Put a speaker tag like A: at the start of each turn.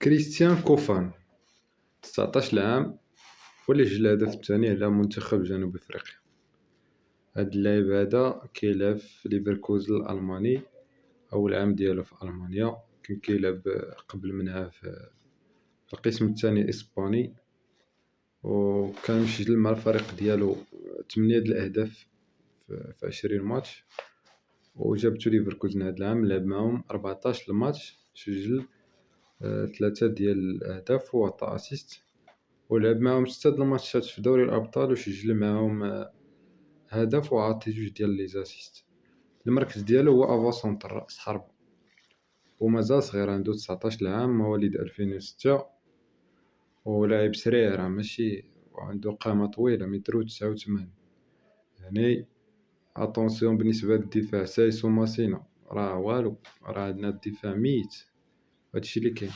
A: كريستيان كوفان 19 عام، واللي سجل الهدف الثاني على منتخب جنوب افريقيا. هاد اللاعب هذا كيلعب في ليفركوزن الالماني، اول عام ديالو في المانيا. كان كيلعب قبل منها في القسم الثاني الاسباني، وكان مسجل مع الفريق ديالو 8 د الاهداف في 20 ماتش. وجابتو ليفركوزن هاد العام، لعب معاهم 14 الماتش، سجل 3 ديال الاهداف وعطى اسيست، ولعب معاهم 6 د الماتشات في دوري الابطال، وسجل معاهم هدف وعطى 2 ديال لي زاسيست. المركز ديالو هو افا سونتر، راس حربة، ومازال صغير، عنده 19 عام، مواليد 2006، ولاعب سريع، راه ماشي، وعنده قامة طويلة، متر و89. يعني اتونسيون بالنسبة للدفاع، سايسو ماسينا راه والو، راه عندنا الدفاع ميت. هادشي اللي كاين.